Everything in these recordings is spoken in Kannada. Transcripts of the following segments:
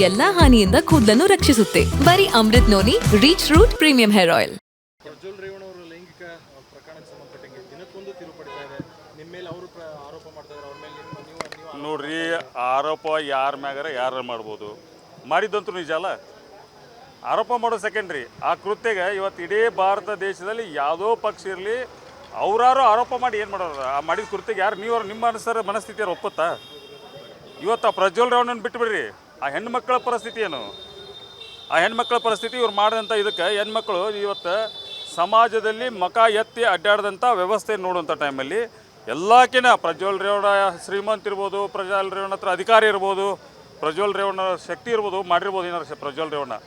ಎಲ್ಲಾ ಹಾನಿಯಿಂದ ಕೂದಲನ್ನು ರಕ್ಷಿಸುತ್ತೆ. ಬರೀ Amrut noni reach root premium hair oil. Prajwal Revanna ಅವರ ಲೈಂಗಿಕ ಪ್ರಕರಣಕ್ಕೆ ಸಂಬಂಧಪಟ್ಟಂಗೆ ದಿನಕ್ಕೊಂದು ತಿರುವು ಪಡಿತಾ ಇದೆ. ನಿಮ್ಮ ಮೇಲೆ ಅವರು ಆರೋಪ ಮಾಡ್ತಾ ಇದ್ದಾರೆ. ಅವ್ರ ಮೇಲೆ ನೀವು ನೋಡ್ರಿ, ಆರೋಪ ಯಾರ ಮ್ಯಾಗಾರ ಯಾರು ಮಾಡ್ಬೋದು, ಮಾಡಿದ್ದಂತೂ ನಿಜ ಅಲ್ಲ. ಆರೋಪ ಮಾಡೋ ಸೆಕೆಂಡ್ರಿ. ಆ ಕೃತ್ಯಗೆ ಇವತ್ತು ಇಡೀ ಭಾರತ ದೇಶದಲ್ಲಿ ಯಾವುದೋ ಪಕ್ಷ ಇರಲಿ, ಅವರಾರು ಆರೋಪ ಮಾಡಿ ಏನು ಮಾಡೋರು? ಆ ಮಾಡಿದ ಕೃತ್ಯಗೆ ಯಾರು ನೀವು ನಿಮ್ಮ ಮನಸ್ಥಿತಿಯವ್ರು ಒಪ್ಪುತ್ತಾ? ಇವತ್ತು ಆ ಪ್ರಜ್ವಲ್ ರೇವಣ್ಣನ ಬಿಟ್ಟುಬಿಡ್ರಿ, ಆ ಹೆಣ್ಮಕ್ಳ ಪರಿಸ್ಥಿತಿ ಏನು? ಆ ಹೆಣ್ಮಕ್ಳ ಪರಿಸ್ಥಿತಿ ಇವ್ರು ಮಾಡಿದಂಥ ಇದಕ್ಕೆ ಹೆಣ್ಮಕ್ಳು ಇವತ್ತು ಸಮಾಜದಲ್ಲಿ ಮಕ ಎತ್ತಿ ಅಡ್ಡಾಡಿದಂಥ ವ್ಯವಸ್ಥೆ ನೋಡುವಂಥ ಟೈಮಲ್ಲಿ ಎಲ್ಲಕ್ಕಿಂತ ಪ್ರಜ್ವಲ್ ರೇವಣ್ಣ ಶ್ರೀಮಂತ ಇರ್ಬೋದು, ಪ್ರಜ್ವಲ್ ರೇವಣ್ಣ ಹತ್ರ ಅಧಿಕಾರ ಇರ್ಬೋದು, ಪ್ರಜ್ವಲ್ ರೇವಣ್ಣ ಶಕ್ತಿ ಇರ್ಬೋದು, ಮಾಡಿರ್ಬೋದು ಏನಾರು ಪ್ರಜ್ವಲ್ ರೇವಣ್ಣ.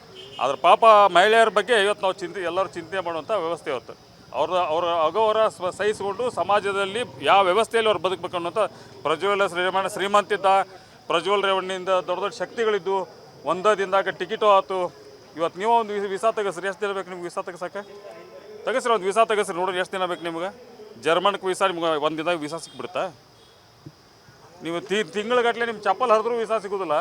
ಆದ್ರೆ ಪಾಪ ಮಹಿಳೆಯರ ಬಗ್ಗೆ ಇವತ್ತು ನಾವು ಎಲ್ಲರೂ ಚಿಂತೆ ಮಾಡುವಂಥ ವ್ಯವಸ್ಥೆ ಇವತ್ತು. ಅವರ ಅಗೌರವ ಸಹಿಸಿಕೊಂಡು ಸಮಾಜದಲ್ಲಿ ಯಾವ ವ್ಯವಸ್ಥೆಯಲ್ಲಿ ಅವ್ರು ಬದುಕಬೇಕು ಅನ್ನೋಂಥ ಪ್ರಜ್ವಲ್ ರೇವಣ್ಣ ಶ್ರೀಮಂತಿದ್ದ. ಪ್ರಜ್ವಲ್ ರೇವಣ್ಣಿಂದ ದೊಡ್ಡ ದೊಡ್ಡ ಶಕ್ತಿಗಳಿದ್ದು, ಒಂದದಿಂದಾಗ ಟಿಕೆಟು ಆಯ್ತು. ಇವತ್ತು ನೀವು ಒಂದು ವೀಸಾ ತೆಗೆಸ್ರಿ, ಎಷ್ಟು ದಿನ ಬೇಕು ನಿಮ್ಗೆ ವೀಸಾ ತೆಗೆಸಕ್ಕೆ? ತೆಗೆಸ್ರಿ, ಒಂದು ವೀಸಾ ತೆಗೆಸ್ರಿ, ನೋಡ್ರಿ ಎಷ್ಟು ದಿನ ಬೇಕು ನಿಮ್ಗೆ? ಜರ್ಮನ್ಗೆ ವೀಸಾ ನಿಮ್ಗೆ ಒಂದು ದಿನದಾಗ ವೀಸಾ ಸಿಕ್ಬಿಡುತ್ತಾ? ನೀವು ತಿಂಗಳಗಟ್ಟಲೆ ನಿಮ್ಮ ಚಪ್ಪಲ್ ಹರಿದ್ರೂ ವೀಸಾ ಸಿಗೋದಿಲ್ಲ,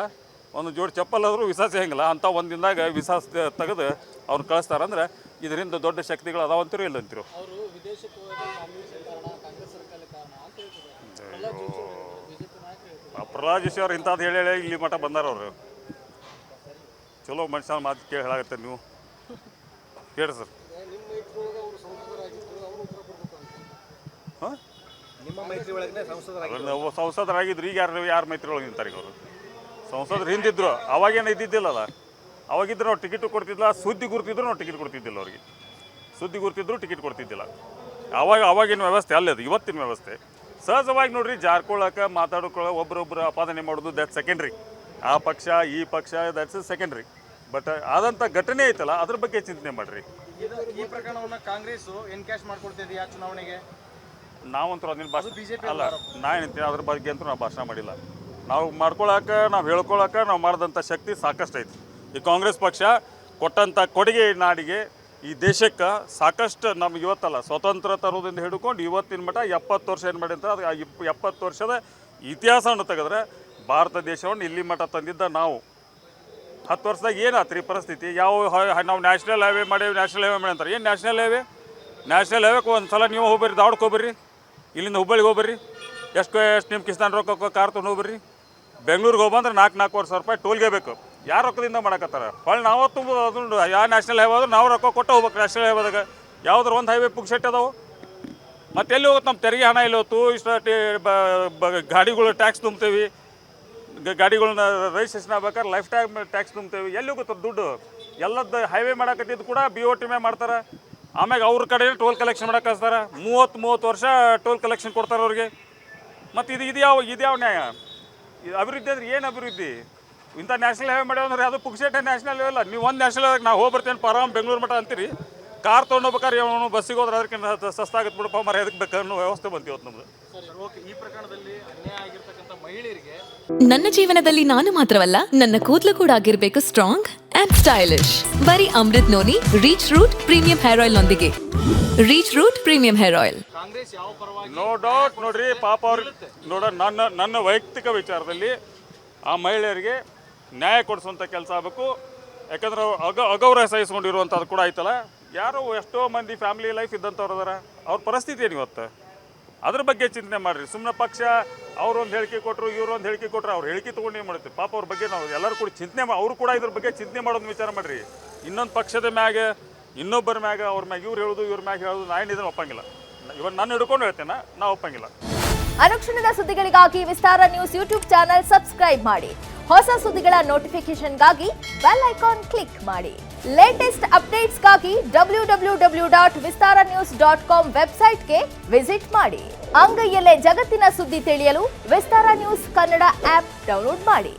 ಒಂದು ಜೋಡಿ ಚಪ್ಪಲ್ ಹರಿದ್ರೂ ವೀಸಾ ಸಿಗಂಗಿಲ್ಲ. ಅಂಥ ಒಂದು ದಿನದಾಗ ವೀಸಾ ತೆಗೆದು ಅವ್ರು ಕಳಿಸ್ತಾರಂದ್ರೆ ಇದರಿಂದ ದೊಡ್ಡ ಶಕ್ತಿಗಳು ಅದಾವಂತಿರೋ ಇಲ್ಲ ಅಂತಿರೋ. ಪ್ರಹ್ಲಾದ್ ಜೋಶಿ ಅವ್ರು ಇಂಥದ್ದು ಹೇಳಿ ಇಲ್ಲಿ ಮಠ ಬಂದಾರ. ಅವರು ಚಲೋ ಮನುಷ್ಯನ ಮಾತು ಕೇಳಿ ಹೇಳಾಗತ್ತೆ ನೀವು ಹೇಳಿ ಸರ್. ಹಾಂ, ಸಂಸದರಾಗಿದ್ರು. ಈಗ ಯಾರು ಮೈತ್ರಿ ಒಳಗೆ ನಿಂತಾರೆ? ಈಗ ಅವರು ಸಂಸದರು ಹಿಂದಿದ್ರು, ಅವಾಗೇನು ಇದ್ದಿದ್ದಿಲ್ಲಲ್ಲ. ಅವಾಗಿದ್ರು ನಾವು ಟಿಕೆಟು ಕೊಡ್ತಿದ್ದಿಲ್ಲ, ಸುದ್ದಿ ಗುರ್ತಿದ್ರು ನಾವು ಟಿಕೆಟ್ ಕೊಡ್ತಿದ್ದಿಲ್ಲ ಅವ್ರಿಗೆ. ಸುದ್ದಿ ಗುರ್ತಿದ್ರು ಟಿಕೆಟ್ ಕೊಡ್ತಿದ್ದಿಲ್ಲ. ಅವಾಗಿನ ವ್ಯವಸ್ಥೆ ಅಲ್ಲದು, ಇವತ್ತಿನ ವ್ಯವಸ್ಥೆ. ಸಹಜವಾಗಿ ನೋಡ್ರಿ, ಜಾರ್ಕೊಳ್ಳೋಕೆ ಮಾತಾಡ್ಕೊಳ್ಳೋ ಒಬ್ಬರೊಬ್ಬರು ಅಪಾದನೆ ಮಾಡೋದು ದಟ್ ಸೆಕೆಂಡ್ರಿ. ಆ ಪಕ್ಷ ಈ ಪಕ್ಷ ದಟ್ಸ್ ಸೆಕೆಂಡ್ರಿ. ಬಟ್ ಆದಂಥ ಘಟನೆ ಐತಲ್ಲ, ಅದ್ರ ಬಗ್ಗೆ ಚಿಂತನೆ ಮಾಡಿರಿ. ಈ ಪ್ರಕರಣವನ್ನು ಕಾಂಗ್ರೆಸ್ ಎನ್ಕ್ಯಾಶ್ ಮಾಡ್ಕೊಡ್ತಿದೆಯಾ ಚುನಾವಣೆಗೆ? ನಾವಂತೂ ಅದನ್ನ ಅಲ್ಲ, ನಾ ಏನಂತೀನಿ ಅದ್ರ ಬಗ್ಗೆ ಅಂತೂ ನಾವು ಭಾಷಣ ಮಾಡಿಲ್ಲ. ನಾವು ಮಾಡ್ಕೊಳಕ್ಕೆ, ನಾವು ಹೇಳ್ಕೊಳಕ್ಕೆ ನಾವು ಮಾಡಿದಂಥ ಶಕ್ತಿ ಸಾಕಷ್ಟು ಐತಿ. ಈ ಕಾಂಗ್ರೆಸ್ ಪಕ್ಷ ಕೊಟ್ಟಂಥ ಕೊಡುಗೆ ನಾಡಿಗೆ, ಈ ದೇಶಕ್ಕೆ ಸಾಕಷ್ಟು. ನಮ್ಗೆ ಇವತ್ತಲ್ಲ, ಸ್ವತಂತ್ರ ತರೋದಿಂದ ಹಿಡ್ಕೊಂಡು ಇವತ್ತಿನ ಮಟ್ಟ 70 ವರ್ಷ ಏನು ಮಾಡಿ ಅಂತ, ಅದು 70 ವರ್ಷದ ಇತಿಹಾಸವನ್ನು ತೆಗೆದ್ರೆ ಭಾರತ ದೇಶವನ್ನು ಇಲ್ಲಿ ಮಟ್ಟ ತಂದಿದ್ದ ನಾವು. 10 ವರ್ಷದಾಗ ಏನಾತ್ರಿ ಪರಿಸ್ಥಿತಿ? ನಾವು ನ್ಯಾಷನಲ್ ಹೈವೇ ಮಾಡೇವಿ, ನ್ಯಾಷನಲ್ ಹೈವೇ ಮಾಡಿ ಅಂತಾರೆ. ಏನು ನ್ಯಾಷನಲ್ ಹೈವೇ? ನ್ಯಾಷನಲ್ ಹೈವೇಗೆ ಒಂದು ಸಲ ನೀವು ಹೋಗ್ಬರ್ರಿ, ದಾವಡಕ್ಕೆ ಹೋಗ್ಬರ್ರಿ, ಇಲ್ಲಿಂದ ಹುಬ್ಬಳ್ಳಿಗೆ ಹೋಗ್ಬರ್ರಿ. ಎಷ್ಟು ನಿಮ್ಮ ಕಿಸ್ತಾನ್ ರೊಕ್ಕ ಕಾರ್ ತೊಗೊಂಡು ಹೋಗ್ಬರ್ರಿ. ಬೆಂಗ್ಳೂರಿಗೆ ಹೋಗ್ಬಂದ್ರೆ 4,000 ರೂಪಾಯಿ ಟೋಲ್ಗೆ ಬೇಕು. ಯಾರು ರೊಕ್ಕದಿಂದ ಮಾಡಕತ್ತಾರ? ಹೊಳ್ಳಿ ನಾವು ತುಂಬೋದು. ಅದನ್ನು ಯಾವ ನ್ಯಾಷನಲ್ ಹೈವೇ ಆದ್ರೂ ನಾವು ರೊಕ್ಕ ಕೊಟ್ಟು ಹೋಗ್ಬೇಕು. ನ್ಯಾಷನಲ್ ಹೈವೇದಾಗ ಯಾವ್ದಾರು ಒಂದು ಹೈವೇ ಪುಕ್ಸೆಟ್ ಅದಾವೆ. ಮತ್ತೆ ಎಲ್ಲಿ ಹೋಗುತ್ತೆ? ನಮ್ಮ ತೆರಿಗೆ ಹಣ ಇಲ್ಲಿ ಹೋಯ್ತು. ಇಷ್ಟು ಗಾಡಿಗಳು ಟ್ಯಾಕ್ಸ್ ತುಂಬ್ತೇವೆ, ಗಾಡಿಗಳನ್ನ ರಿಜಿಸ್ಟ್ರೇಷನ್ ಆಗ್ಬೇಕಾದ್ರೆ ಲೈಫ್ ಟೈಮ್ ಟ್ಯಾಕ್ಸ್ ತುಂಬ್ತೇವೆ. ಎಲ್ಲಿ ಹೋಗುತ್ತೆ ದುಡ್ಡು? ಎಲ್ಲದ್ದು ಹೈವೇ ಮಾಡಕತ್ತಿದ್ದು ಕೂಡ BOT ಮೇ ಮಾಡ್ತಾರೆ. ಆಮ್ಯಾಗ ಅವ್ರ ಕಡೆ ಟೋಲ್ ಕಲೆಕ್ಷನ್ ಮಾಡಕ್ಕೆ ಕಳಿಸ್ತಾರೆ. 30 ವರ್ಷ ಟೋಲ್ ಕಲೆಕ್ಷನ್ ಕೊಡ್ತಾರೆ ಅವ್ರಿಗೆ. ಮತ್ತು ಇದು ಯಾವ ನ್ಯಾಯ? ಅಭಿವೃದ್ಧಿ ಅಂದ್ರೆ ಏನು ಅಭಿವೃದ್ಧಿ? ಇಂಥ ನ್ಯಾಷನಲ್ ಹೈವೇ ಮಾಡ್ಯಾವ ಅಂದ್ರೆ ಅದು ಪುಕ್ಸೆಟ್ಟೆ ನ್ಯಾಷನಲ್ ಹೈವೇ ಅಲ್ಲ. ನೀವು ಒಂದು ನ್ಯಾಷನಲ್ ಹೈವೇಗೆ ನಾವು ಹೋಗ್ಬರ್ತೇನೆ ಆರಾಮ್ ಬೆಂಗಳೂರು ಮಠ ಅಂತೀರಿ. ಕಾರ್ ತೊಗೊಂಡೋಗ್ಬೇಕಾದ್ರೆ ಅವನು ಬಸ್ಸಿಗೆ ಹೋದ್ರೆ ಅದಕ್ಕಿಂತ ಸಸ್ತಾಗತ್ತೆ ಬಿಡಪ್ಪ ಮರ, ಎದಕ್ಕೆ ಬೇಕು ಅನ್ನೋ ವ್ಯವಸ್ಥೆ ಬಂತು ಇವತ್ತು ನಮ್ದು. ಈ ಪ್ರಕರಣದಲ್ಲಿ ಅನ್ಯಾಯ ಆಗಿರ್ತಕ್ಕಂಥ ಮಹಿಳೆಯರಿಗೆ ನನ್ನ ಜೀವನದಲ್ಲಿ ನಾನು ಮಾತ್ರವಲ್ಲ, ನನ್ನ ಕೂದಲು ಕೂಡ ಆಗಿರ್ಬೇಕು ಸ್ಟ್ರಾಂಗ್ ಅಂಡ್ ಸ್ಟೈಲಿಶ್. ಬರೀ Amrut noni reach root premium hair oil ನೊಂದಿಗೆ. Reach root premium hair oil. Congress ಯಾವ ಪರವಾಗಿ? No doubt. ನೋಡ್ರಿ, ಪಾಪ ಅವ್ರಿಗೆ ನನ್ನ ವೈಯಕ್ತಿಕ ವಿಚಾರದಲ್ಲಿ ಆ ಮಹಿಳೆಯರಿಗೆ ನ್ಯಾಯ ಕೊಡಿಸುವಂಥ ಕೆಲಸ ಆಗಬೇಕು. ಯಾಕಂದ್ರೆ ಅಗೌರವ ಸಹಿಸ್ಕೊಂಡಿರುವಂಥದ್ದು ಕೂಡ ಆಯ್ತಲ್ಲ. ಯಾರೋ ಎಷ್ಟೋ ಮಂದಿ ಫ್ಯಾಮಿಲಿ ಲೈಫ್ ಇದ್ದಂಥವ್ರು ಅದಾರ. ಅವ್ರ ಪರಿಸ್ಥಿತಿ ಏನು ಇವತ್ತು? ಅದ್ರ ಬಗ್ಗೆ ಚಿಂತನೆ ಮಾಡಿರಿ. ಸುಮ್ಮನೆ ಪಕ್ಷ ಅವ್ರೊಂದು ಹೇಳಿಕೆ ಕೊಟ್ಟರು, ಇವ್ರೊಂದು ಹೇಳಿಕೆ ಕೊಟ್ಟರು, ಅವ್ರು ಹೇಳಿಕೆ ತೊಗೊಂಡು ಏನು ಮಾಡುತ್ತೆ? ಪಾಪ ಅವ್ರ ಬಗ್ಗೆ ನಾವು ಎಲ್ಲರೂ ಕೂಡ ಚಿಂತನೆ ಅವರು ಕೂಡ ಇದ್ರ ಬಗ್ಗೆ ಚಿಂತನೆ ಮಾಡೋದು ವಿಚಾರ ಮಾಡಿರಿ. ಇನ್ನೊಂದು ಪಕ್ಷದ ಮ್ಯಾಗ ಇನ್ನೊಬ್ಬರ ಮ್ಯಾಗ ಅವ್ರ ಮ್ಯಾಗ ಇವ್ರು ಹೇಳೋದು, ಇವ್ರ ಮ್ಯಾಗ ಹೇಳೋದು, ನಾನು ಇದನ್ನು ಒಪ್ಪಂಗಿಲ್ಲ. ಇವತ್ತು ನಾನು ಹಿಡ್ಕೊಂಡು ಹೇಳ್ತೇನೆ, ನಾವು ಒಪ್ಪಂಗಿಲ್ಲ. ಅನುಕ್ಷಣದ ಸುದ್ದಿಗಳಿಗಾಗಿ ವಿಸ್ತಾರ ನ್ಯೂಸ್ ಯೂಟ್ಯೂಬ್ ಚಾನೆಲ್ ಸಬ್ಸ್ಕ್ರೈಬ್ ಮಾಡಿ. ಹೊಸ ಸುದ್ದಿಗಳ ನೋಟಿಫಿಕೇಶನ್ಗಾಗಿ ಬೆಲ್ ಐಕಾನ್ ಕ್ಲಿಕ್ ಮಾಡಿ. ಲೇಟೆಸ್ಟ್ ಅಪ್ಡೇಟ್ಸ್ಗಾಗಿ www.vistaranews.com ವೆಬ್ಸೈಟ್ಗೆ ವಿಸಿಟ್ ಮಾಡಿ. ಅಂಗೈಯಲ್ಲೇ ಜಗತ್ತಿನ ಸುದ್ದಿ ತಿಳಿಯಲು ವಿಸ್ತಾರ ನ್ಯೂಸ್ ಕನ್ನಡ ಆಪ್ ಡೌನ್ಲೋಡ್ ಮಾಡಿ.